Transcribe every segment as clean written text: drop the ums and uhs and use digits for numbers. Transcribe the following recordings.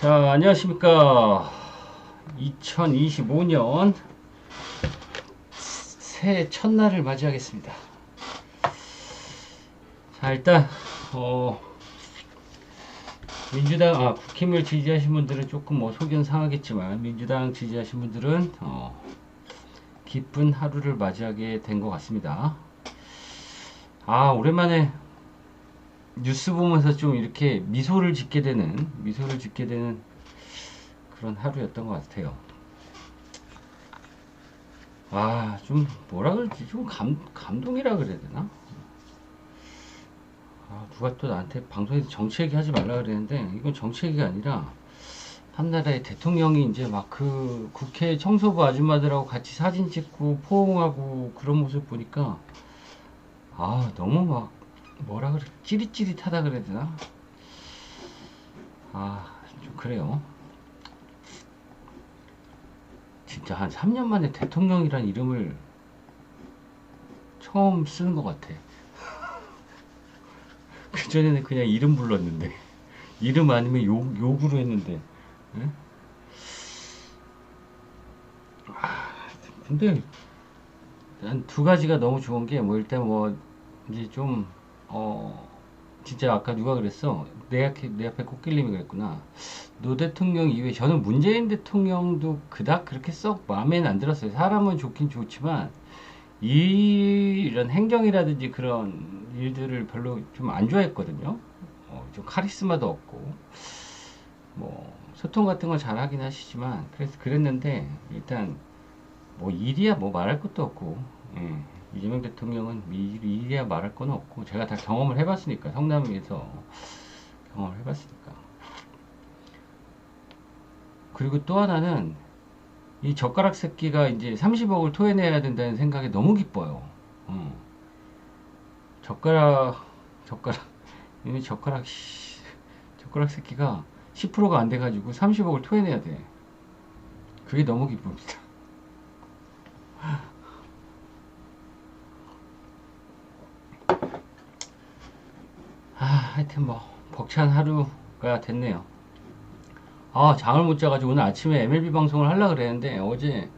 자, 안녕하십니까. 2025년 새해 첫날을 맞이하겠습니다. 자, 일단 민주당, 국힘을 지지하신 분들은 조금 속은 상하겠지만, 민주당 지지하신 분들은 기쁜 하루를 맞이하게 된 것 같습니다. 오랜만에 뉴스 보면서 좀 이렇게 미소를 짓게 되는 그런 하루였던 것 같아요. 좀 뭐라 그러지? 좀 감동이라 그래야 되나? 누가 또 나한테 방송에서 정치 얘기하지 말라 그랬는데, 이건 정치 얘기가 아니라 한 나라의 대통령이 이제 막 그 국회 청소부 아줌마들하고 같이 사진 찍고 포옹하고 그런 모습 보니까 너무 막 뭐라 그래, 찌릿찌릿하다 그래야 되나? 좀 그래요. 진짜 한 3년 만에 대통령이란 이름을 처음 쓰는 것 같아. 그전에는 그냥 이름 불렀는데, 이름 아니면 욕으로 했는데, 응? 근데 난 두 가지가 너무 좋은 게, 일단 이제 좀, 진짜 아까 누가 그랬어? 내 앞에 코끼님이 그랬구나. 노 대통령 이외에 저는 문재인 대통령도 그닥 그렇게 썩 마음에는 안 들었어요. 사람은 좋긴 좋지만 이런 행정이라든지 그런 일들을 별로 좀 안 좋아했거든요. 좀 카리스마도 없고 소통 같은 걸 잘 하긴 하시지만 그래서 그랬는데 일단 일이야 말할 것도 없고, 예. 이재명 대통령은 일이야 말할 건 없고 제가 다 경험을 해봤으니까, 성남에서 경험을 해봤으니까. 그리고 또 하나는 이 젓가락 새끼가 이제 30억을 토해내야 된다는 생각에 너무 기뻐요. 젓가락 이미 젓가락 새끼가 10%가 안 돼가지고 30억을 토해내야 돼. 그게 너무 기쁩니다. 하여튼 벅찬 하루가 됐네요. 잠을 못 자가지고 오늘 아침에 MLB 방송을 하려고 그랬는데 어제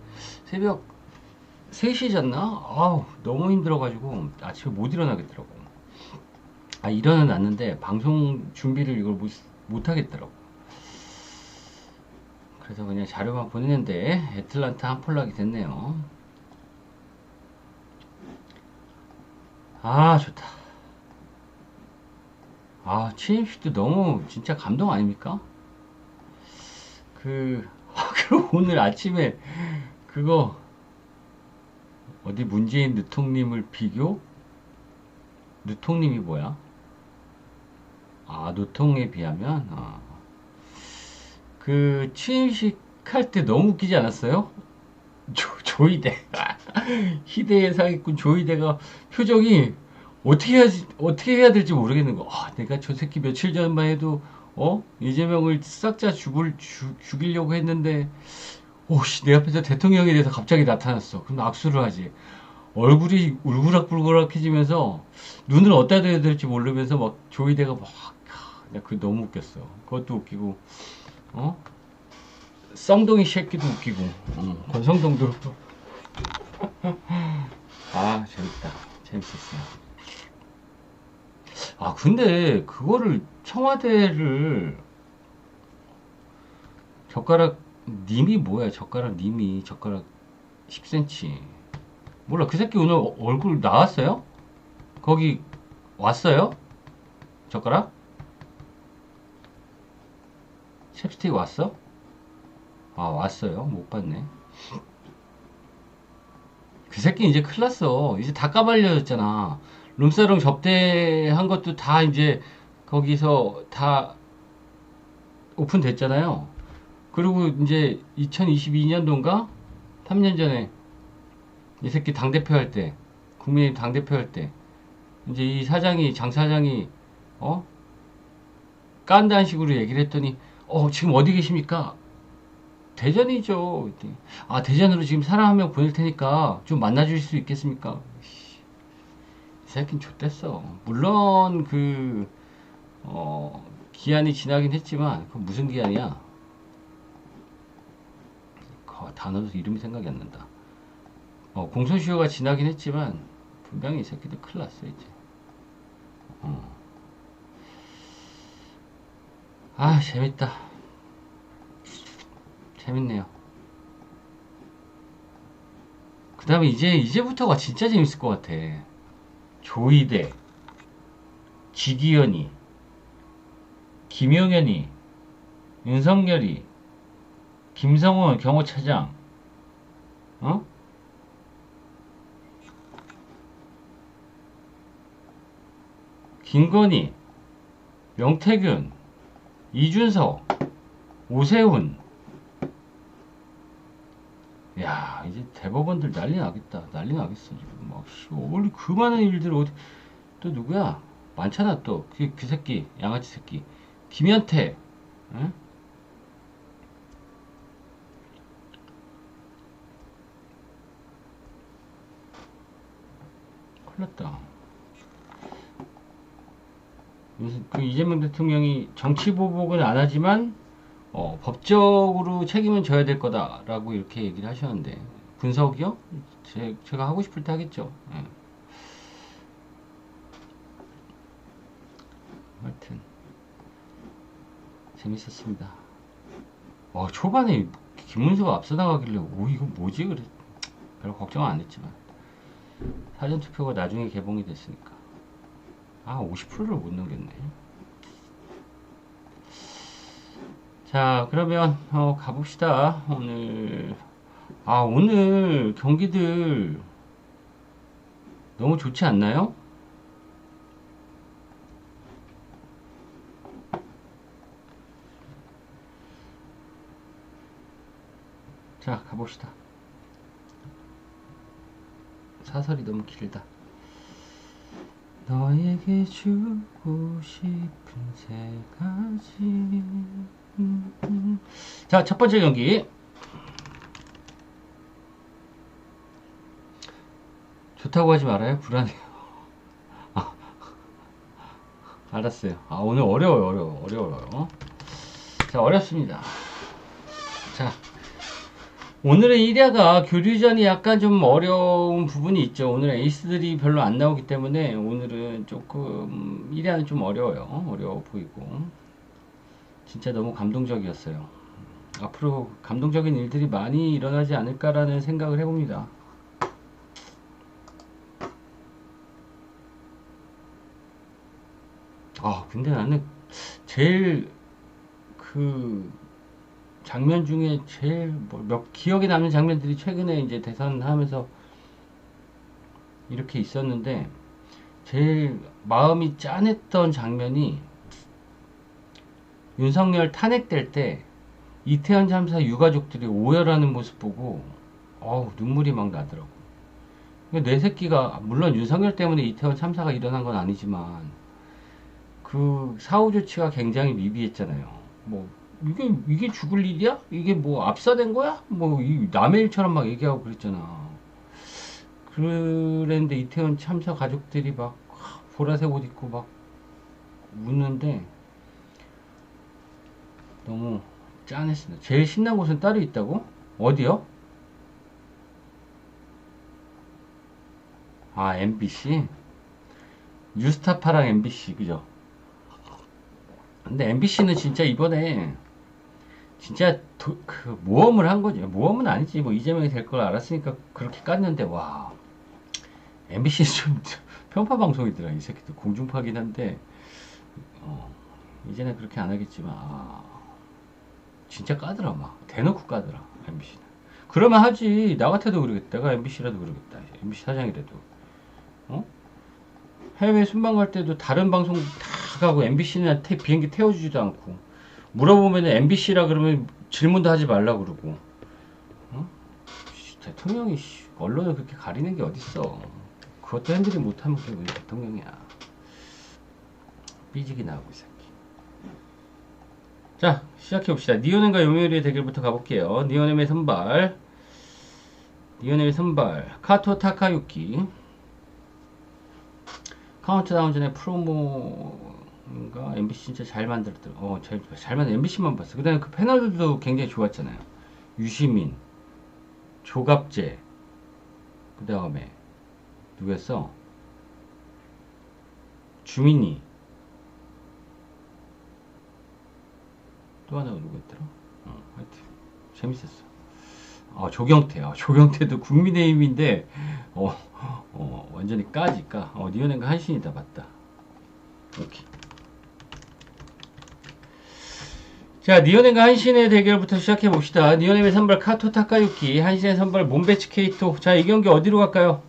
새벽 3시에 잤나? 너무 힘들어가지고 아침에 못 일어나겠더라고. 일어나는 놨는데 방송 준비를 이걸 못 하겠더라고. 그래서 그냥 자료만 보냈는데 애틀란타 한폴락이 됐네요. 좋다. 취임식도 너무 진짜 감동 아닙니까? 그리고 오늘 아침에 그거 어디 문재인 느통님을 비교? 느통님이 뭐야? 노통에 비하면 그 취임식 할 때 너무 웃기지 않았어요? 조이대 희대의 사기꾼 조이대가 표정이 어떻게 해야 될지 모르겠는 거. 내가 저 새끼 며칠 전만 해도 이재명을 싹자 죽이려고 했는데 오씨 내 앞에서 대통령에 대해서 갑자기 나타났어. 그럼 악수를 하지. 얼굴이 울그락불그락해지면서 눈을 어디다 대야 될지 모르면서 막 조이대가 그게 너무 웃겼어. 그것도 웃기고 쌍둥이 새끼도 웃기고 권성동도 재밌다. 재밌었어요. 근데 그거를 청와대를 젓가락 님이 뭐야? 젓가락 10cm. 몰라. 그 새끼 오늘 얼굴 나왔어요? 거기 왔어요? 젓가락? 챕스틱 왔어? 왔어요. 못 봤네. 그 새끼 이제 큰일 났어. 이제 다 까발려졌잖아. 룸사롱 접대한 것도 다 이제 거기서 다 오픈됐잖아요. 그리고 이제 2022년도인가? 3년 전에 이 새끼 당대표 할 때, 국민의힘 당대표 할 때, 이제 이 장 사장이, 깐다는 식으로 얘기를 했더니, 지금 어디 계십니까? 대전이죠. 대전으로 지금 사람 한 명 보낼 테니까 좀 만나주실 수 있겠습니까? 이 새끼는 좆됐어. 물론 기한이 지나긴 했지만, 그 무슨 기한이야? 단어도 이름이 생각이 안 난다. 공소시효가 지나긴 했지만 분명히 이 새끼들 큰일 났어 이제. 재밌다. 재밌네요. 그 다음에 이제부터가 진짜 재밌을 것 같아. 조이대, 지기현이, 김용현이, 윤석열이, 김성원 경호차장, 어? 김건희, 명태균, 이준석, 오세훈. 야, 이제 대법원들 난리 나겠다. 난리 나겠어, 지금. 막, 원래 그 많은 일들 또 누구야? 많잖아, 또. 그 새끼, 양아치 새끼. 김현태, 응? 큰일 났다. 그 이재명 대통령이 정치 보복은 안 하지만 법적으로 책임은 져야 될 거다라고 이렇게 얘기를 하셨는데 분석이요? 제가 하고 싶을 때 하겠죠. 예. 하여튼 재밌었습니다. 초반에 김문수가 앞서 나가길래 이거 뭐지? 그래 별로 걱정은 안 했지만 사전투표가 나중에 개봉이 됐으니까 50%를 못 넘겼네. 자, 그러면 가봅시다. 오늘 경기들 너무 좋지 않나요? 자, 가봅시다. 사설이 너무 길다. 너에게 주고 싶은 세 가지. 자, 첫 번째 경기. 좋다고 하지 말아요. 불안해요. 알았어요. 오늘 어려워요. 자, 어렵습니다. 자, 오늘은 1야가 교류전이 약간 좀 어려운 부분이 있죠. 오늘은 에이스들이 별로 안 나오기 때문에 오늘은 조금 1야는 좀 어려워 보이고 진짜 너무 감동적이었어요. 앞으로 감동적인 일들이 많이 일어나지 않을까라는 생각을 해봅니다. 근데 나는 제일 장면 중에 제일 기억에 남는 장면들이 최근에 이제 대선 하면서 이렇게 있었는데 제일 마음이 짠했던 장면이 윤석열 탄핵될 때 이태원 참사 유가족들이 오열하는 모습 보고 눈물이 막 나더라고. 내 새끼가 물론 윤석열 때문에 이태원 참사가 일어난 건 아니지만 그 사후 조치가 굉장히 미비했잖아요. 이게 죽을 일이야? 이게 압사된 거야? 남의 일처럼 막 얘기하고 그랬잖아. 그랬는데 이태원 참사 가족들이 막 보라색 옷 입고 막 웃는데 너무 짠했습니다. 제일 신난 곳은 따로 있다고? 어디요? MBC? 뉴스타파랑 MBC, 그죠? 근데 MBC는 진짜 이번에 진짜 모험을 한 거죠. 모험은 아니지. 이재명이 될 걸 알았으니까 그렇게 깠는데, MBC는 좀 편파 방송이더라. 이 새끼들 공중파긴 한데, 이제는 그렇게 안 하겠지만, 진짜 까더라. 대놓고 까더라. MBC는. 그러면 하지. 나 같아도 그러겠다. 내가 MBC라도 그러겠다. MBC 사장이라도. 해외 순방 갈 때도 다른 방송 다 가고 MBC는 비행기 태워주지도 않고 물어보면 MBC라 그러면 질문도 하지 말라 그러고 대통령이 언론을 그렇게 가리는 게 어딨어. 그것도 핸들이 못하면 그게 왜 대통령이야. 삐지기 나오고 이 새끼. 자, 시작해봅시다. 니오넴과 요미우리의 대결부터 가볼게요. 니오넴의 선발 카토 타카유키. 카운트다운 전에 프로모인가 MBC 진짜 잘 만들었더라고. 잘 만든 MBC만 봤어. 그 다음에 그 패널들도 굉장히 좋았잖아요. 유시민, 조갑재, 그 다음에 누구였어? 주민이, 또 하나가 누구였더라? 하여튼 재밌었어. 조경태도 국민의힘인데 완전히 까지까. 니은행과 한신이다. 맞다. 오케이. 자, 니은행과 한신의 대결부터 시작해 봅시다. 니은행의 선발 카토 타카유키, 한신의 선발 몬베치 케이토. 자, 이 경기 어디로 갈까요?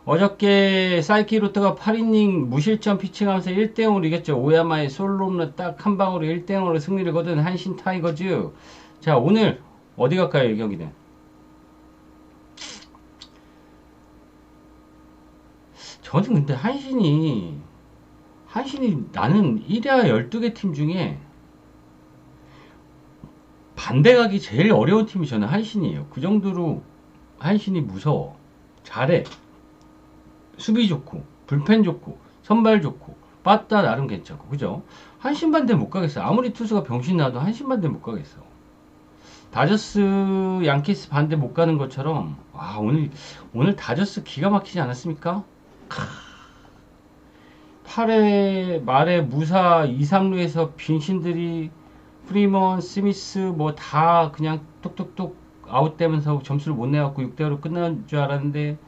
어저께 사이키 로터가 8이닝 무실점 피칭하면서 1대0으로 이겼죠. 오야마의 솔로홈런 딱 한 방으로 1대0으로 승리를 거둔 한신 타이거즈. 자, 오늘 어디 갈까요? 이 경기는? 저는 근데 한신이 나는 1야 12개 팀 중에 반대 가기 제일 어려운 팀이 저는 한신이에요. 그 정도로 한신이 무서워. 잘해. 수비 좋고, 불펜 좋고, 선발 좋고, 빠따 나름 괜찮고, 그죠? 한신 반대 못 가겠어. 아무리 투수가 병신 나도 한신 반대 못 가겠어. 다저스, 양키스 반대 못 가는 것처럼, 와, 오늘 다저스 기가 막히지 않았습니까? 8회 말에 무사 2, 3루에서 빈신들이 프리먼, 스미스 뭐 다 그냥 뚝뚝뚝 아웃되면서 점수를 못 내갖고 6대5로 끝난 줄 알았는데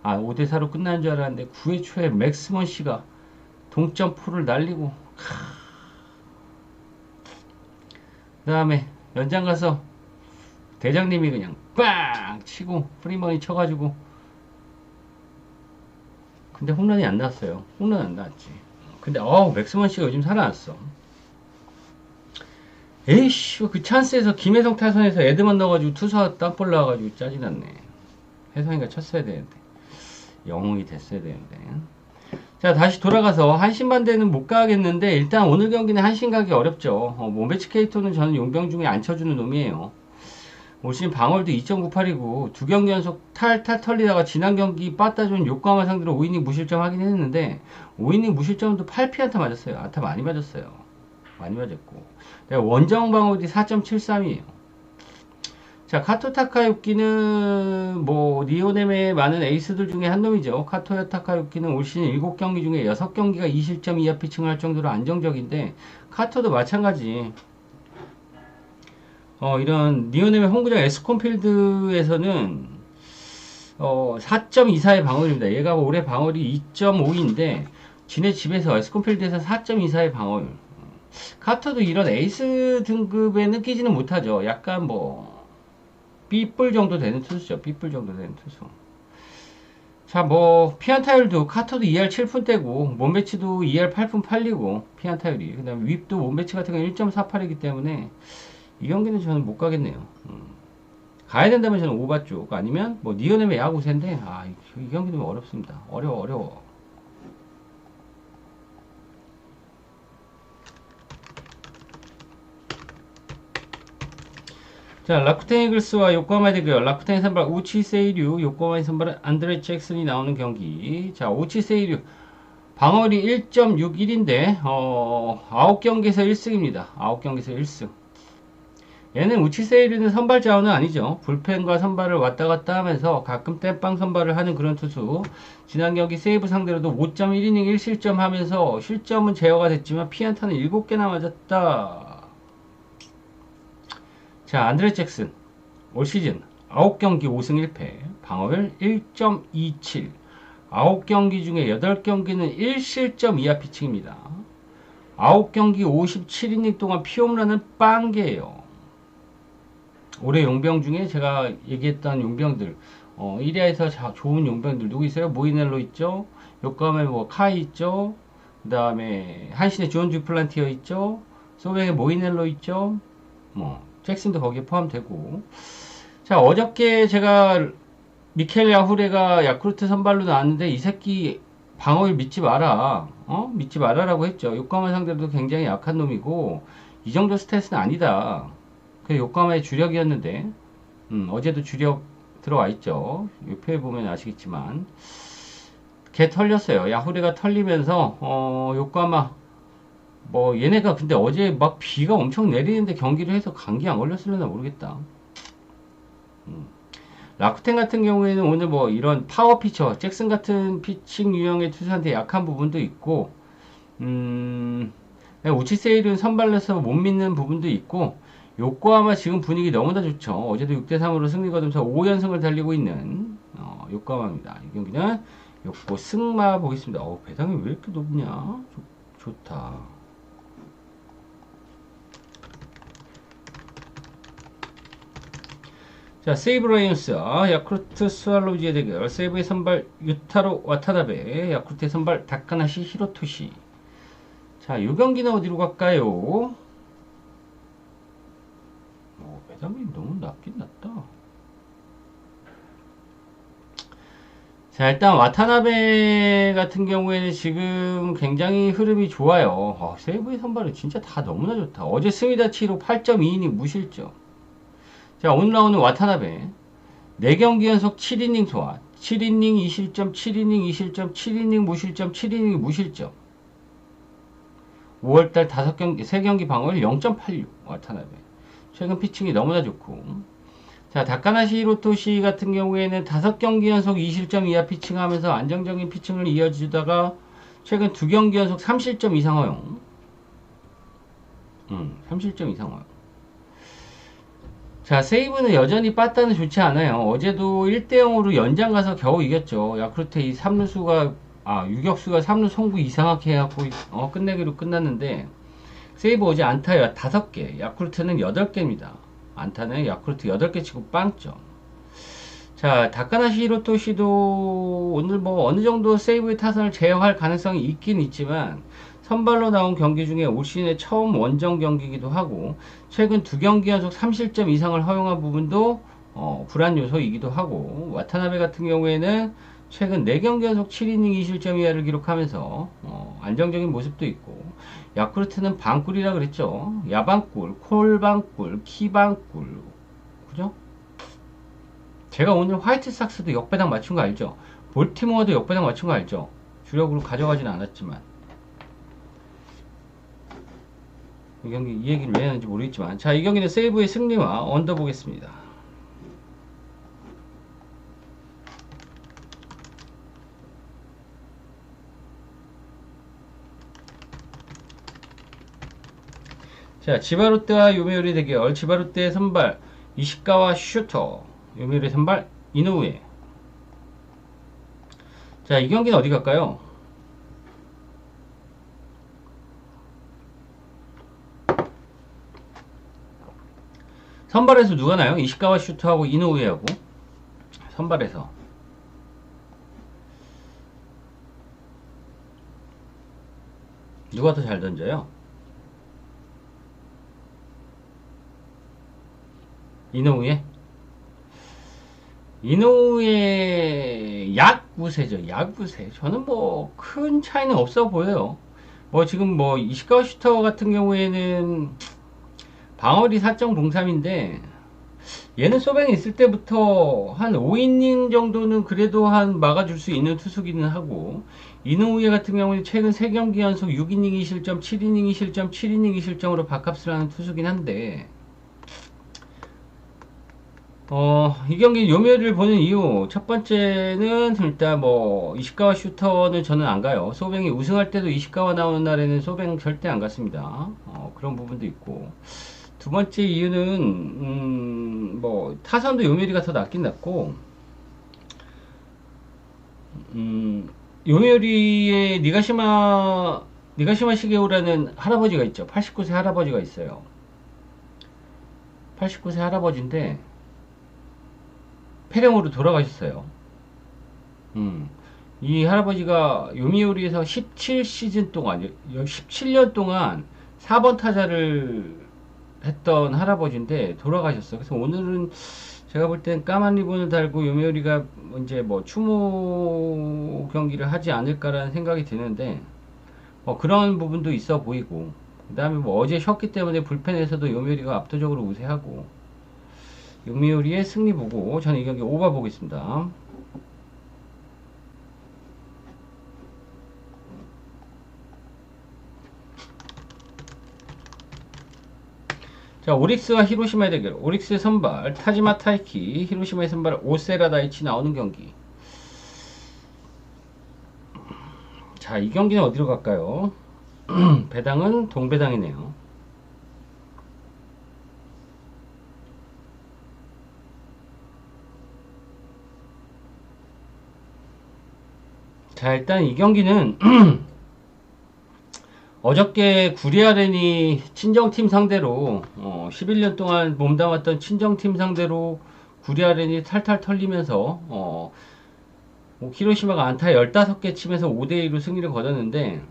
5대4로 끝난 줄 알았는데 9회 초에 맥스먼 씨가 동점포를 날리고 그 다음에 연장 가서 대장님이 그냥 빵 치고 프리먼이 쳐가지고 근데 홈런이 안 나왔어요. 홈런 안 나왔지. 근데 맥스먼 씨가 요즘 살아났어. 에이씨 그 찬스에서 김혜성 타선에서 에드먼 넣어가지고 투수가 땅볼 나와가지고 짜증났네. 혜성이가 쳤어야 되는데 영웅이 됐어야 되는데. 자 다시 돌아가서 한신 반대는 못 가겠는데 일단 오늘 경기는 한신 가기 어렵죠. 몬베치 케이토는 저는 용병 중에 안 쳐주는 놈이에요. 올 시즌 방어율도 2.98이고 두 경기 연속 탈탈 털리다가 지난 경기 빠따준 요코하마 상대로 5이닝 무실점 하긴 했는데 5이닝 무실점도 8피안타 맞았어요. 안타 많이 맞았어요. 많이 맞았고 원정 방어율이 4.73이에요. 자 카토 타카유키는 뭐 리오넴의 많은 에이스들 중에 한 놈이죠. 카토 타카유키는 올 시즌 7경기 중에 6경기가 2실점 이하 피칭을 할 정도로 안정적인데 카토도 마찬가지. 이런 리오넴의 홈구장 에스콘필드에서는 4.24의 방어율입니다. 얘가 올해 방어율이 2.5인데 지네 집에서 에스콘필드에서 4.24의 방어율. 카터도 이런 에이스 등급에는 끼지는 못하죠. 약간 뭐 B뿔 정도 되는 투수죠. B뿔 정도 되는 투수. 자, 뭐 피안타율도 카터도 2할 7푼대고 몬베치도 2할 8푼 8리고 피안타율이. 그다음에 윕도 몬베치 같은 경우 1.48이기 때문에 이 경기는 저는 못 가겠네요. 가야 된다면 저는 오바 쪽 아니면 뭐 니어넴의 야구세인데 이 경기는 어렵습니다. 어려워. 자, 라쿠텐 이글스와 요코하마의 대결. 라쿠텐 선발 우치 세이류, 요코하마의 선발 안드레 잭슨이 나오는 경기. 자, 우치 세이류 방어율이 1.61인데 9경기에서 1승입니다. 9경기에서 1승. 얘는 우치 세이류는 선발 자원은 아니죠. 불펜과 선발을 왔다 갔다 하면서 가끔 땜빵 선발을 하는 그런 투수. 지난 경기 세이브 상대로도 5.1이닝 1실점 하면서 실점은 제어가 됐지만 피안타는 7개나 맞았다. 자, 안드레 잭슨 올 시즌 9경기 5승 1패 방어율 1.27 9경기 중에 8경기는 1실점 이하 피칭입니다. 9경기 57이닝 동안 피홈런은 빵개예요. 올해 용병 중에 제가 얘기했던 용병들 1야에서 좋은 용병들 누구 있어요? 모이넬로 있죠. 요코하마에 뭐 카이 있죠. 그 다음에 한신의 존 듀플란티어 있죠. 소뱅의 모이넬로 있죠. 뭐 잭슨도 거기에 포함되고. 자, 어저께 제가 미켈 야후레가 야쿠르트 선발로 나왔는데 이 새끼 방어율 믿지 마라. 믿지 마라라고 했죠. 요코하마 상대로도 굉장히 약한 놈이고 이 정도 스탯은 아니다. 그 요코하마의 주력이었는데 어제도 주력 들어와 있죠. 옆에 보면 아시겠지만 걔 털렸어요. 야후레가 털리면서 요코하마 뭐 얘네가 근데 어제 막 비가 엄청 내리는데 경기를 해서 감기 안 걸렸을려나 모르겠다. 라쿠텐 같은 경우에는 오늘 뭐 이런 파워 피처, 잭슨 같은 피칭 유형의 투수한테 약한 부분도 있고, 우치 세일은 선발로서 못 믿는 부분도 있고, 요코하마 지금 분위기 너무나 좋죠. 어제도 6대3으로 승리 거두면서 5연승을 달리고 있는 요코하마입니다. 이 경기는 요코 승마 보겠습니다. 배당이 왜 이렇게 높냐? 좋다. 자, 세이브 라이온스, 야쿠르트 스왈로우즈의 대결. 세이브의 선발 유타로 와타나베, 야쿠르트의 선발 다카나시 히로토시. 자, 이 경기는 어디로 갈까요? 배당이 너무 낮긴 낮다. 자, 일단 와타나베 같은 경우에는 지금 굉장히 흐름이 좋아요. 세이브의 선발은 진짜 다 너무나 좋다. 어제 스미다치로 8.2이닝 무실점. 자, 오늘 나오는 와타나베 4경기 연속 7이닝 소화, 7이닝 2실점, 7이닝 2실점, 7이닝 무실점, 7이닝 무실점. 5월달 5경기, 3경기 방어율 0.86 와타나베. 최근 피칭이 너무나 좋고. 자, 다카나시 히로토시 같은 경우에는 5경기 연속 2실점 이하 피칭하면서 안정적인 피칭을 이어주다가 최근 2경기 연속 3실점 이상 허용. 3실점 이상 허용. 자, 세이브는 여전히 빠따는 좋지 않아요. 어제도 1대0으로 연장 가서 겨우 이겼죠. 야쿠르트 이 3루수가, 유격수가 3루 송구 이상하게 해갖고, 끝내기로 끝났는데, 세이브 어제 안타 5개, 야쿠르트는 8개입니다. 안타는 야쿠르트 8개 치고 빵점. 자, 다카나시 히로토시도 오늘 뭐 어느 정도 세이브의 타선을 제어할 가능성이 있긴 있지만, 선발로 나온 경기 중에 올 시즌의 처음 원정 경기이기도 하고 최근 2경기 연속 3실점 이상을 허용한 부분도 불안 요소이기도 하고 와타나베 같은 경우에는 최근 4경기 연속 7이닝 2실점 이하를 기록하면서 안정적인 모습도 있고 야쿠르트는 방꿀이라 그랬죠. 야방꿀, 콜방꿀, 키방꿀 그죠? 제가 오늘 화이트삭스도 역배당 맞춘 거 알죠? 볼티모어도 역배당 맞춘 거 알죠? 주력으로 가져가진 않았지만 이 경기 이 얘기를 왜 하는지 모르겠지만 자, 이 경기는 세이브의 승리와 언더 보겠습니다. 자, 지바롯데와 요미우리 대결. 지바롯데의 선발 이시카와 슈터, 요미우리 선발 이노우에. 자, 이 경기는 어디 갈까요? 선발에서 누가 나요? 이시카와 슈터하고 이노우에하고 선발에서 누가 더 잘 던져요? 이노우에? 이노우에 약부세죠. 약부세. 저는 뭐 큰 차이는 없어 보여요. 뭐 지금 뭐 이시카와 슈터 같은 경우에는 방어리 4.03인데 얘는 소뱅이 있을 때부터 한 5이닝 정도는 그래도 한 막아줄 수 있는 투수기는 하고 이노우에 같은 경우는 최근 3경기 연속 6이닝 2실점, 7이닝 2실점, 7이닝 2실점으로 밥값을 하는 투수긴 한데 이 경기 요미우리를 보는 이유 첫 번째는 일단 뭐 이시카와 슈터는 저는 안 가요. 소뱅이 우승할 때도 이시카와 나오는 날에는 소뱅 절대 안 갔습니다. 그런 부분도 있고 두 번째 이유는 뭐 타선도 요미우리가 더 낫긴 낫고 요미우리의 니가시마 시게오라는 할아버지가 있죠. 89세 할아버지가 있어요. 89세 할아버지인데 폐렴으로 돌아가셨어요. 이 할아버지가 요미우리에서 17시즌 동안 17년 동안 4번 타자를 했던 할아버지인데 돌아가셨어요. 그래서 오늘은 제가 볼 땐 까만 리본을 달고 요미우리가 이제 뭐 추모 경기를 하지 않을까라는 생각이 드는데 그런 부분도 있어 보이고 그 다음에 뭐 어제 쉬었기 때문에 불펜에서도 요미우리가 압도적으로 우세하고 요미우리의 승리 보고 저는 이 경기 오버 보겠습니다. 자, 오릭스와 히로시마의 대결. 오릭스의 선발 타지마 타이키, 히로시마의 선발 오세라 다이치 나오는 경기. 자, 이 경기는 어디로 갈까요? 배당은 동배당이네요. 자, 일단 이 경기는 어저께 구리아렌이 친정팀 상대로 11년 동안 몸담았던 친정팀 상대로 구리아렌이 탈탈 털리면서 히로시마가 안타 15개 치면서 5대2로 승리를 거뒀는데,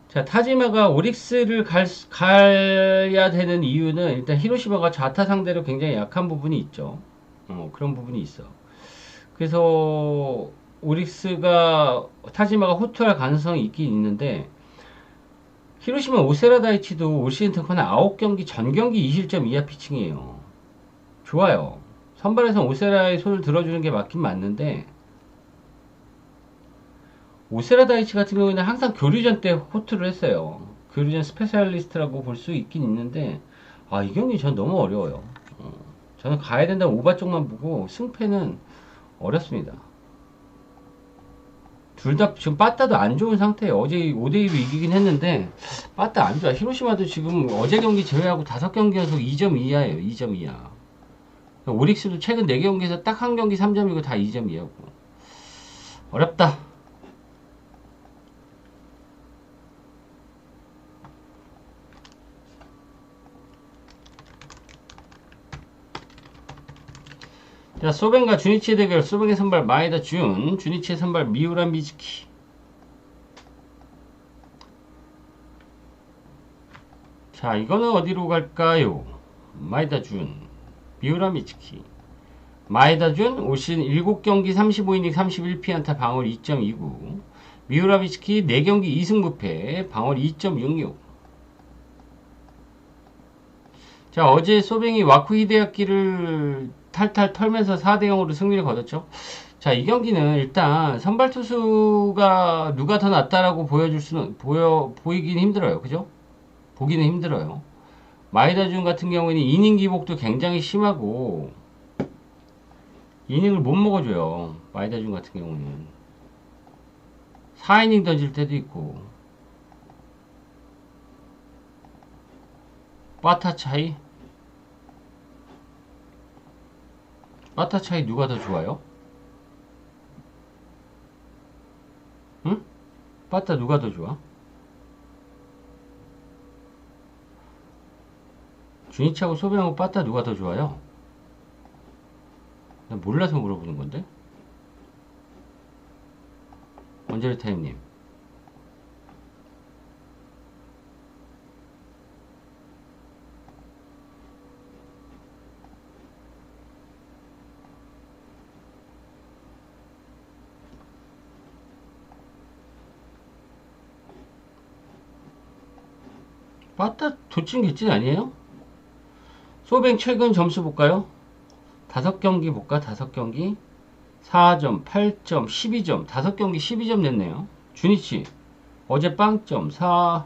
자, 타지마가 오릭스를 가야 되는 이유는 일단 히로시마가 좌타 상대로 굉장히 약한 부분이 있죠. 그런 부분이 있어. 그래서 오릭스가 타지마가 호투할 가능성이 있긴 있는데, 히로시마 오세라 다이치도 올 시즌 특허는 9경기 전 경기 2실점 이하 피칭이에요. 좋아요. 선발에서 오세라의 손을 들어주는 게 맞긴 맞는데, 오세라 다이치 같은 경우에는 항상 교류전 때 호투를 했어요. 교류전 스페셜리스트라고 볼 수 있긴 있는데, 이 경기 전 너무 어려워요. 저는 가야 된다는 오바 쪽만 보고 승패는 어렵습니다. 둘 다 지금 빠따도 안 좋은 상태예요. 어제 5대2로 이기긴 했는데 빠따 안 좋아. 히로시마도 지금 어제 경기 제외하고 5경기 연속 2점 이하예요. 2점 이하. 오릭스도 최근 4경기에서 딱 한 경기 3점이고 다 2점 이하고. 어렵다. 자, 소벤과 주니치의 대결. 소벤의 선발 마에다 준, 주니치의 선발 미우라 미즈키. 자, 이거는 어디로 갈까요? 마에다 준, 미우라 미즈키. 마에다 준, 올 시즌 7경기 35이닝 31피안타 방어율 2.29. 미우라 미즈키 4경기 2승 무패 방어율 2.66. 자, 어제 소뱅이 와쿠 히데야키를 탈탈 털면서 4대0으로 승리를 거뒀죠. 자, 이 경기는 일단 선발 투수가 누가 더 낫다라고 보이긴 힘들어요. 그죠? 보기는 힘들어요. 마에다 준 같은 경우에는 이닝 기복도 굉장히 심하고 이닝을 못 먹어줘요. 마에다 준 같은 경우는 4이닝 던질 때도 있고. 빠타 차이 누가 더 좋아요? 응? 빠타 누가 더 좋아? 주니치하고 소비하고 빠타 누가 더 좋아요? 난 몰라서 물어보는 건데. 원제르타임님. 빠따 도찐 개찐 아니에요? 소뱅 최근 점수 볼까요? 5경기 볼까? 5경기 4점, 8점, 12점 5경기 12점 냈네요. 주니치 어제 빵점 4.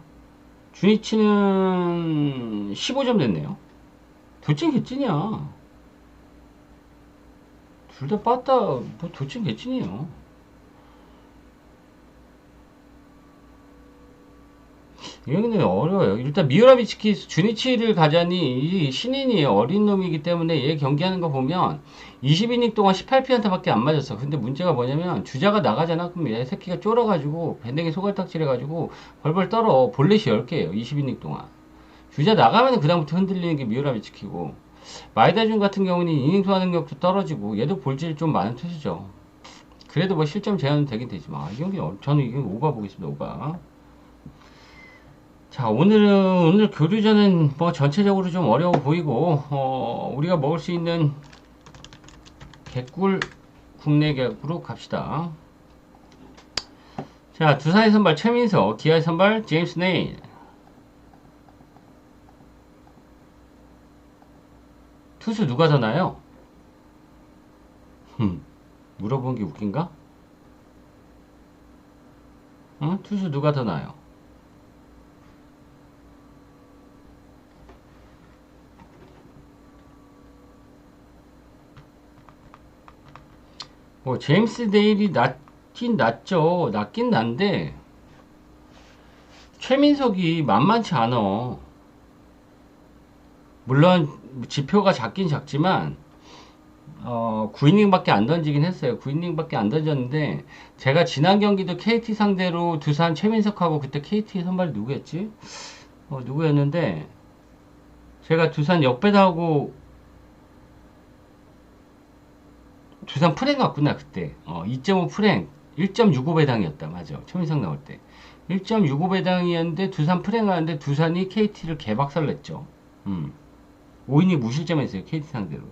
주니치는 15점 냈네요. 도찐 개찐이야. 둘 다 빠따 뭐 도찐 개찐이에요. 이거는 어려워요. 일단 미우라비츠키 주니치를 가자니 이 신인이 어린 놈이기 때문에 얘 경기하는 거 보면 20이닝 동안 18피안타밖에 안 맞았어. 근데 문제가 뭐냐면 주자가 나가잖아. 그럼 얘 새끼가 쫄아가지고 밴댕이 소갈딱질 해가지고 벌벌 떨어. 볼넷이 10개예요. 20이닝 동안. 주자 나가면 그다음부터 흔들리는 게 미우라비츠키고, 마에다준 같은 경우는 이닝 소화 능력도 떨어지고 얘도 볼질이 좀 많은 투수죠. 그래도 뭐 실점 제한은 되긴 되지만 이 경기 저는 이게 오바 보겠습니다. 오바. 자, 오늘 교류전은 뭐 전체적으로 좀 어려워 보이고, 우리가 먹을 수 있는 개꿀 국내 격으로 갑시다. 자, 두산의 선발 최민석, 기아의 선발 제임스 네일. 투수 누가 더 나요? 물어본 게 웃긴가? 응? 투수 누가 더 나요? 제임스 네일이 낫긴 낫죠. 낫긴 난데, 최민석이 만만치 않아. 물론, 지표가 작긴 작지만, 9이닝밖에 안 던지긴 했어요. 9이닝밖에 안 던졌는데, 제가 지난 경기도 KT 상대로 두산 최민석하고 그때 KT 선발이 누구였지? 누구였는데, 제가 두산 역배당하고 두산 프랭 같구나 그때 2.5 프랭 1.65배당이었다 맞아 최민석 나올 때 1.65배당이었는데 두산 프랭 하는데 두산이 KT를 개박살 냈죠 5이닝 무실점했어요 KT 상대로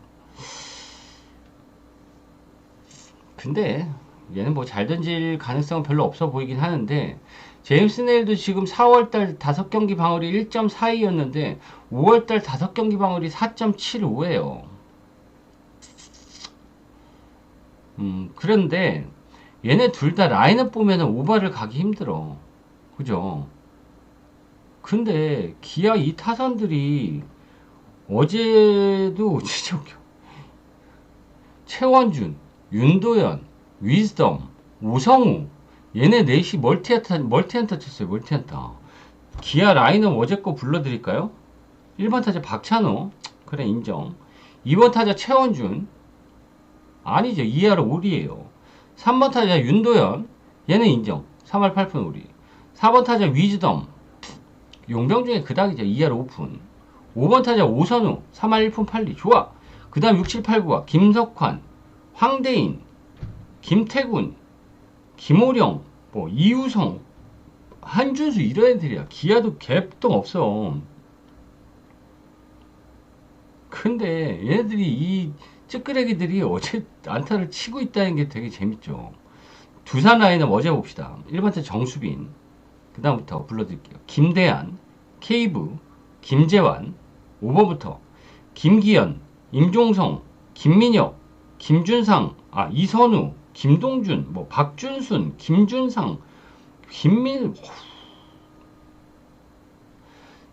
근데 얘는 뭐 잘 던질 가능성은 별로 없어 보이긴 하는데 제임스 네일도 지금 4월달 5경기 방어율이 1.42였는데 5월달 5경기 방어율이 4.75예요 그런데 얘네 둘 다 라인업 보면은 오바를 가기 힘들어. 그죠? 근데 기아 이 타선들이 어제도 진짜 웃겨. 최원준, 윤도현, 위즈덤, 오성우 얘네 넷이 멀티안타 쳤어요. 멀티안타. 기아 라인업 어제 거 불러드릴까요? 1번 타자 박찬호 그래 인정. 2번 타자 최원준 아니죠. 2할 5리에요. 3번 타자 윤도현 얘는 인정. 3할 8푼 5리. 4번 타자 위즈덤 용병 중에 그닥이죠. 2할 5푼. 5번 타자 오선우 3할 1푼 8리. 좋아. 그 다음 6, 7, 8, 9가 김석환, 황대인, 김태군, 김호령, 뭐 이우성, 한준수 이런 애들이야. 기아도 개똥 없어. 근데 얘네들이 이 찌끄레기들이 어제 안타를 치고 있다는 게 되게 재밌죠. 두산 라인은 어제 봅시다. 1번째 정수빈, 그 다음부터 불러드릴게요. 김대한, 케이브, 김재환, 5번부터 김기현, 임종성, 김민혁, 김준상, 이선우, 김동준, 뭐 박준순, 김준상, 김민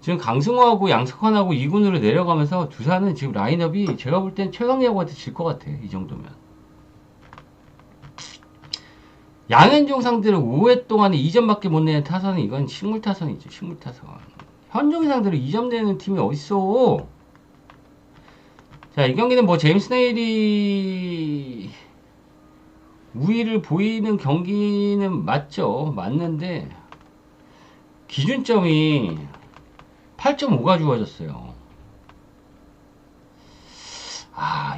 지금 강승호하고 양석환하고 2군으로 내려가면서 두산은 지금 라인업이 제가 볼 땐 최강야구한테 질 것 같아. 이 정도면. 양현종 상대로 5회 동안에 2점밖에 못 내는 타선은 이건 식물 타선이죠. 식물 타선. 현종이 상대로 2점 내는 팀이 어딨어. 자, 이 경기는 뭐 제임스 네일이 우위를 보이는 경기는 맞죠. 맞는데 기준점이 8.5가 주어졌어요.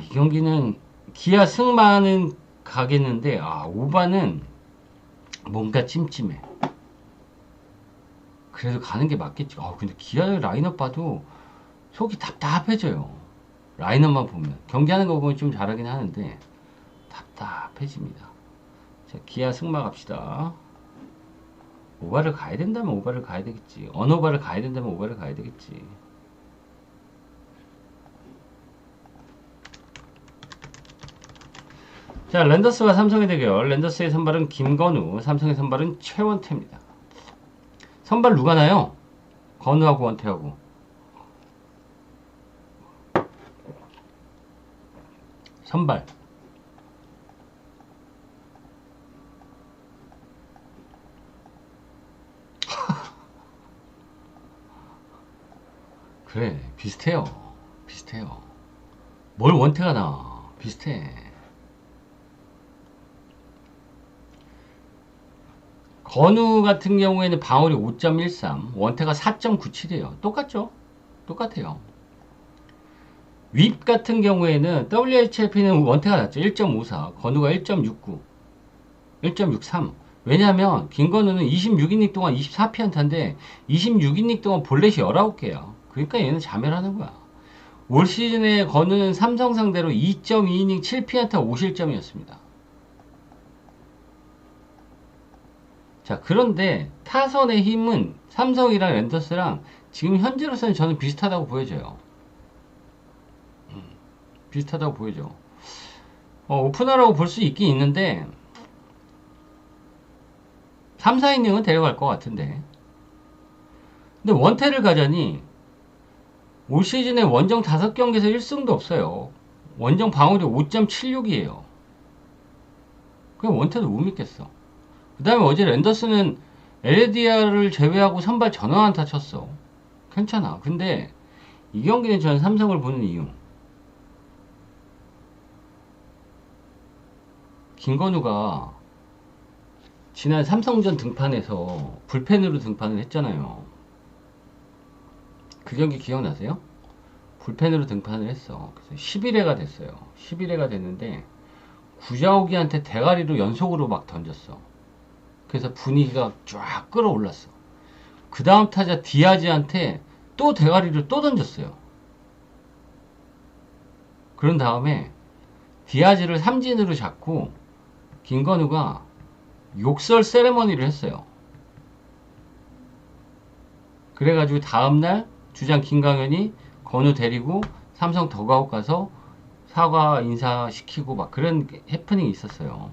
이 경기는 기아 승마는 가겠는데, 오바는 뭔가 찜찜해. 그래도 가는 게 맞겠지. 근데 기아 라인업 봐도 속이 답답해져요. 라인업만 보면. 경기하는 거 보면 좀 잘하긴 하는데, 답답해집니다. 자, 기아 승마 갑시다. 오바를 가야 된다면 오바를 가야 되겠지. 어느 오바를 가야 된다면 오바를 가야 되겠지. 자, 랜더스와 삼성의 대결. 랜더스의 선발은 김건우, 삼성의 선발은 최원태입니다. 선발 누가 나요? 건우하고 원태하고. 선발. 그래, 비슷해요. 비슷해요. 뭘 원태가 나? 비슷해. 건우 같은 경우에는 방어율이 5.13, 원태가 4.97이에요. 똑같죠? 똑같아요. 윗 같은 경우에는 WHIP는 원태가 낮죠. 1.54, 건우가 1.69, 1.63. 왜냐하면 김건우는 26이닝 동안 24피안타인데 26이닝 동안 볼넷이 19개야. 그러니까 얘는 자멸하는 거야. 올 시즌에 건우는 삼성 상대로 2.2이닝 7피안타 5실점이었습니다. 자, 그런데 타선의 힘은 삼성이랑 랜더스랑 지금 현재로서는 저는 비슷하다고 보여져요. 비슷하다고 보여져. 오프너라고 볼 수 있긴 있는데 3, 4이닝은 데려갈 것 같은데. 근데 원태를 가자니 올 시즌에 원정 5경기에서 1승도 없어요. 원정 방어율이 5.76이에요. 그냥 원태도 못 믿겠어. 그 다음에 어제 랜더스는 LADR을 제외하고 선발 전원안타 쳤어. 괜찮아. 근데 이 경기는 저는 삼성을 보는 이유. 김건우가 지난 삼성전 등판에서 불펜으로 등판을 했잖아요. 그 경기 기억나세요? 불펜으로 등판을 했어. 그래서 11회가 됐어요. 11회가 됐는데 구자욱이한테 대가리로 연속으로 막 던졌어. 그래서 분위기가 쫙 끌어올랐어. 그 다음 타자 디아즈한테 또 대가리를 또 던졌어요. 그런 다음에 디아즈를 삼진으로 잡고 김건우가 욕설 세레머니를 했어요. 그래가지고 다음날 주장 김강현이 건우 데리고 삼성 더가웃 가서 사과 인사시키고 막 그런 해프닝이 있었어요.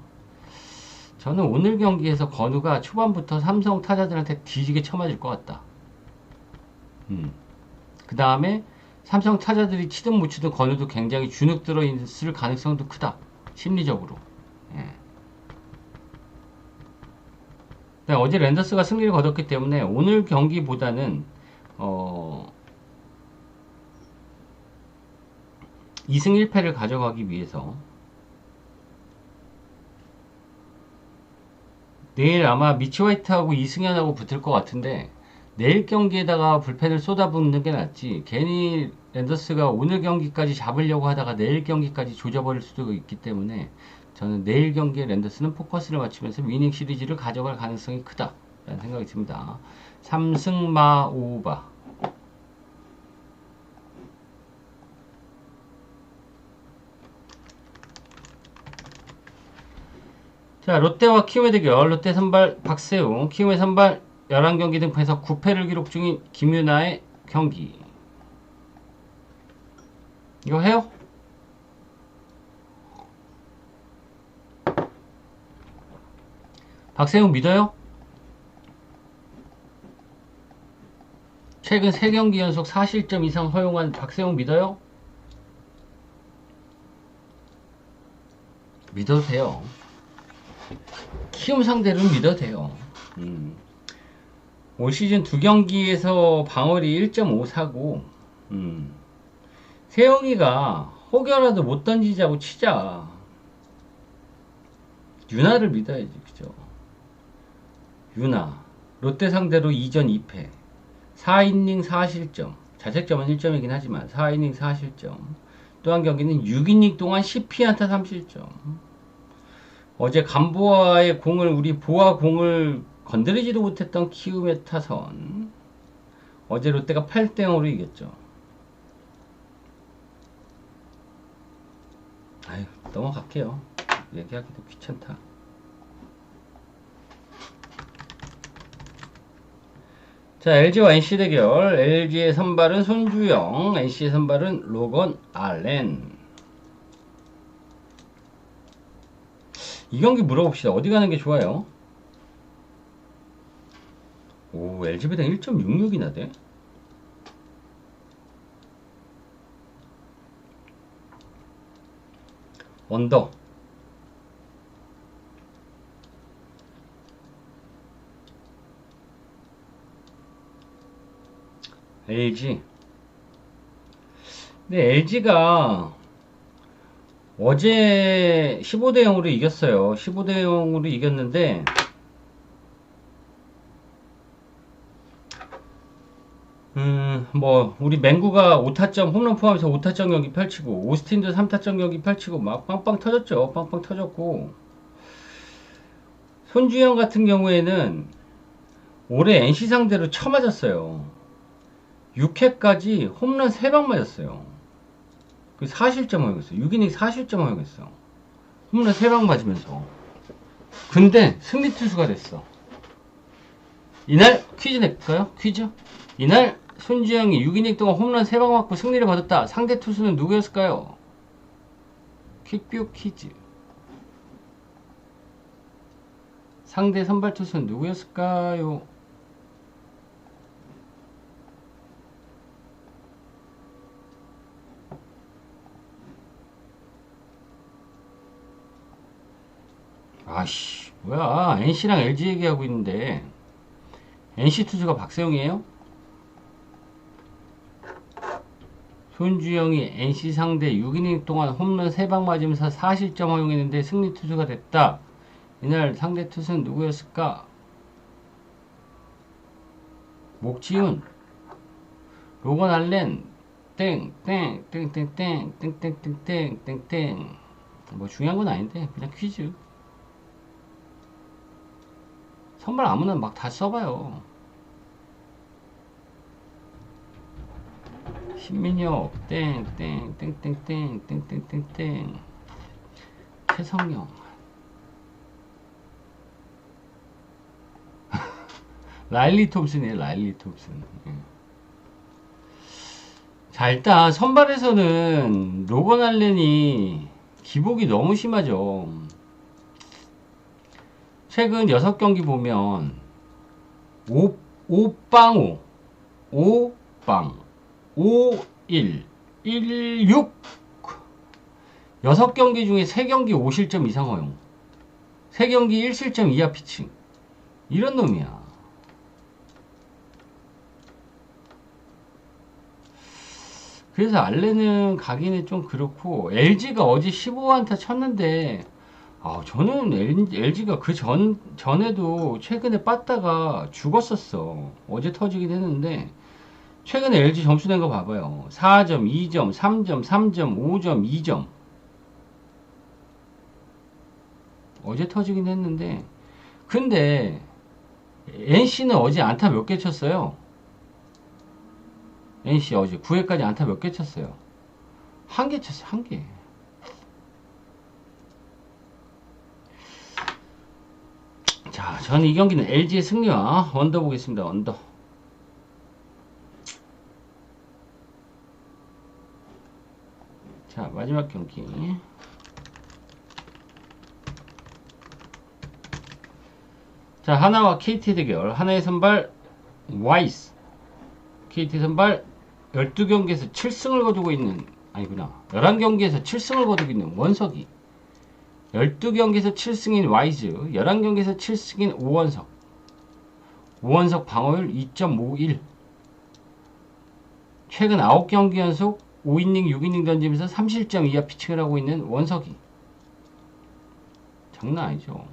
저는 오늘 경기에서 건우가 초반부터 삼성 타자들한테 뒤지게 쳐맞을 것 같다. 그 다음에 삼성 타자들이 치든 못 치든 건우도 굉장히 주눅 들어 있을 가능성도 크다. 심리적으로. 예. 어제 랜더스가 승리를 거뒀기 때문에 오늘 경기보다는 2승 1패를 가져가기 위해서 내일 아마 미치 화이트하고 이승현하고 붙을 것 같은데 내일 경기에다가 불펜을 쏟아붓는 게 낫지. 괜히 랜더스가 오늘 경기까지 잡으려고 하다가 내일 경기까지 조져버릴 수도 있기 때문에 저는 내일 경기에 랜더스는 포커스를 맞추면서 위닝 시리즈를 가져갈 가능성이 크다 라는 생각이 듭니다. 3승마 5바. 자, 롯데와 키움의 대결. 롯데 선발 박세웅, 키움의 선발 11경기 등판에서 9패를 기록 중인 김윤아의 경기. 이거 해요? 박세웅 믿어요? 최근 3경기 연속 4실점 이상 허용한 박세웅 믿어요? 믿어도 돼요. 키움 상대로는 믿어도 돼요. 올 시즌 2경기에서 방어리 1.54고 세영이가 혹여라도 못 던지자고 치자. 윤아를 믿어야지. 그죠? 윤아 롯데 상대로 2전 2패 4이닝 4실점 자책점은 1점이긴 하지만 4이닝 4실점. 또 한 경기는 6이닝 동안 10피안타 3실점. 어제 간보아의 공을 우리 보아 공을 건드리지도 못했던 키움의 타선. 어제 롯데가 8대0으로 이겼죠. 아유, 넘어갈게요. 얘기하기도 귀찮다. 자, LG와 NC 대결. LG의 선발은 손주영, NC의 선발은 로건 알렌. 이 경기 물어봅시다. 어디 가는 게 좋아요? 오, LG배당 1.66이나 돼? 언더. LG. 근데 LG가 어제 15대0으로 이겼어요. 15대0으로 이겼는데 뭐 우리 맹구가 5타점 홈런 포함해서 5타점 경기 펼치고 오스틴도 3타점 경기 펼치고 막 빵빵 터졌죠. 빵빵 터졌고 손주영 같은 경우에는 올해 NC 상대로 쳐맞았어요. 6회까지 홈런 3방 맞았어요. 그 4실점 허용했어요. 6이닝 4실점 허용했어. 홈런 3방 맞으면서. 근데 승리 투수가 됐어. 이날 퀴즈 낼까요? 퀴즈? 이날 손주영이 6이닝 동안 홈런 3방 맞고 승리를 거뒀다. 상대 투수는 누구였을까요? 퀵뷰 퀴즈. 상대 선발 투수는 누구였을까요? 아씨, 뭐야. NC랑 LG 얘기하고 있는데. NC 투수가 박세웅이에요? 손주영이 NC 상대 6이닝 동안 홈런 3방 맞으면서 4실점 허용했는데 승리 투수가 됐다. 이날 상대 투수는 누구였을까? 목지훈, 로건 알렌, 땡땡땡땡땡땡땡땡땡땡. 뭐 중요한 건 아닌데 그냥 퀴즈. 선발 아무나 막 다 써봐요. 신민혁 땡땡땡땡땡땡땡땡땡. 최성영. 라일리 톰슨이에요. 라일리 톰슨. 예. 자, 일단 선발에서는 로건 알렌이 기복이 너무 심하죠. 최근 6경기 보면 5빵 5, 5빵, 5, 1, 1, 6. 6경기 중에 3경기 5실점 이상 허용. 3경기 1실점 이하 피칭. 이런 놈이야. 그래서 알렌은 가기는 좀 그렇고, LG가 어제 15안타 쳤는데, 저는 LG가 그 전에도 최근에 빠따가 죽었었어. 어제 터지긴 했는데, 최근에 LG 점수 낸 거 봐봐요. 4점, 2점, 3점, 3점, 5점, 2점. 어제 터지긴 했는데, 근데, NC는 어제 안타 몇 개 쳤어요? NC 어제 9회까지 안타 몇 개 쳤어요? 한 개 쳤어요, 한 개. 자, 저는 이 경기는 LG의 승리와 언더 보겠습니다, 언더. 자, 마지막 경기. 자, 하나와 KT 대결. 하나의 선발, 와이스. KT 선발, 12경기에서 7승을 거두고 있는, 아니구나. 11경기에서 7승을 거두고 있는 원석이. 12경기에서 7승인 와이즈, 11경기에서 7승인 오원석. 오원석 방어율 2.51. 최근 9경기 연속 5이닝, 6이닝 던지면서 3실점 이하 피칭을 하고 있는 원석이. 장난 아니죠.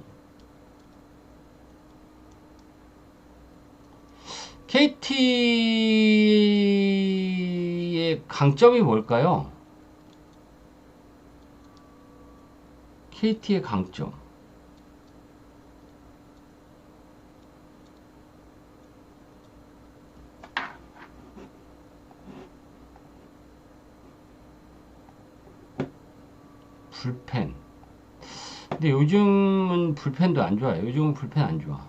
KT의 강점이 뭘까요? KT의 강점. 불펜. 근데 요즘은 불펜도 안 좋아요. 요즘은 불펜 안 좋아.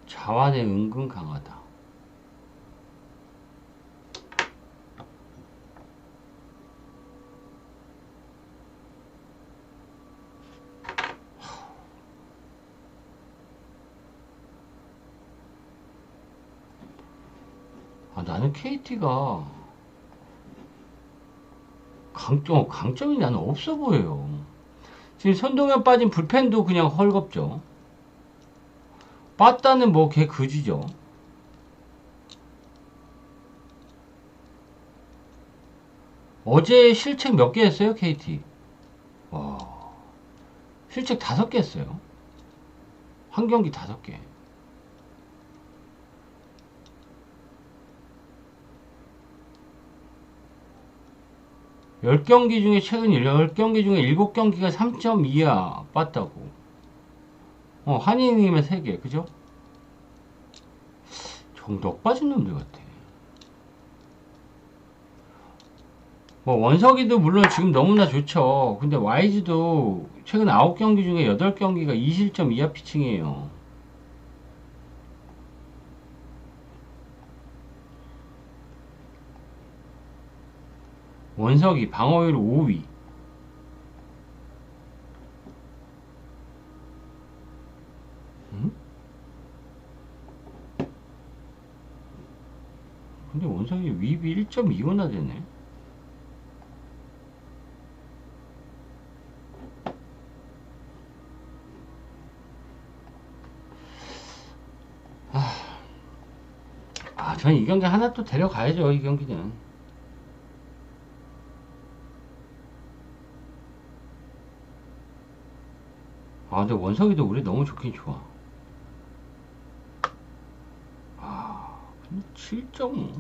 자완에 은근 강하다. 나는 KT가 강점이 나는 없어 보여요. 지금 선동현 빠진 불펜도 그냥 헐겁죠. 빠따는 뭐 걔 그지죠. 어제 실책 몇 개 했어요, KT? 와, 실책 5개 했어요. 한 경기 5개. 최근 10경기 중에 7경기가 3점 이하 빠따고. 한이닝이면 3개, 그죠? 정덕 빠진 놈들 같아. 원석이도 물론 지금 너무나 좋죠. 근데 와이즈도 최근 9경기 중에 8경기가 2실점 이하 피칭이에요. 원석이 방어율 5위. 응? 윗이 1.25나 되네. 저는 이 경기 하나 또 데려가야죠, 이 경기는. 근데 원석이도 우리 너무 좋긴 좋아. 근데 7.5.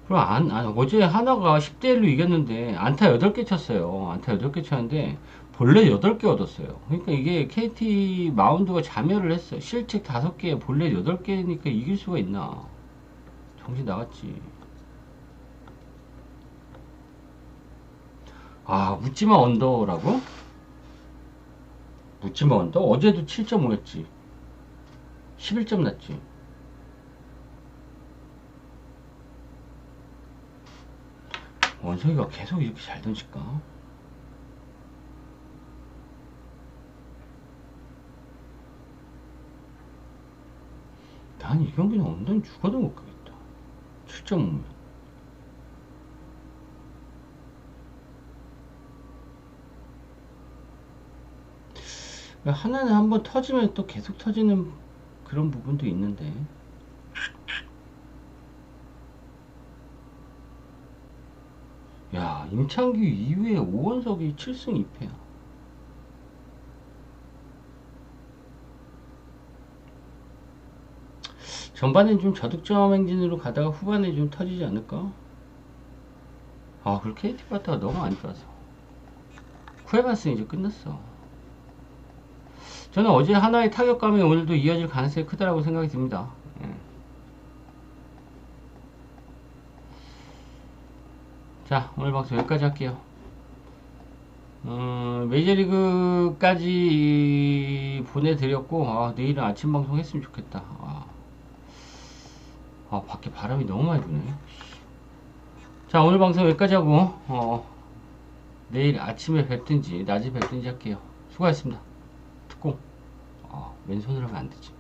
그럼 어제 하나가 10대1로 이겼는데, 안타 8개 쳤어요. 안타 8개 쳤는데, 볼넷 8개 얻었어요. 그러니까 이게 KT 마운드가 자멸을 했어. 실책 5개에 볼넷 8개니까 이길 수가 있나. 정신 나갔지. 묻지마 언더라고? 묻지마 언더? 어제도 7.5였지. 11점 났지. 원석이가 계속 이렇게 잘 던질까? 난 이 경기는 언더는 죽어도 못 가겠다. 7.5면. 하나는 한번 터지면 또 계속 터지는 그런 부분도 있는데. 야, 임창규 이후에 오원석이 7승 2패야. 전반엔 좀 저득점 행진으로 가다가 후반에 좀 터지지 않을까? 그리고 KT 바타가 너무 안 좋아서. 쿠에바스는 이제 끝났어. 저는 어제 하나의 타격감이 오늘도 이어질 가능성이 크다라고 생각이 듭니다. 자, 오늘 방송 여기까지 할게요. 메이저리그까지 보내드렸고, 내일은 아침 방송 했으면 좋겠다. 밖에 바람이 너무 많이 부네. 자, 오늘 방송 여기까지 하고, 내일 아침에 뵙든지, 낮에 뵙든지 할게요. 수고하셨습니다. 특공. 왼손으로 하면 안 되지.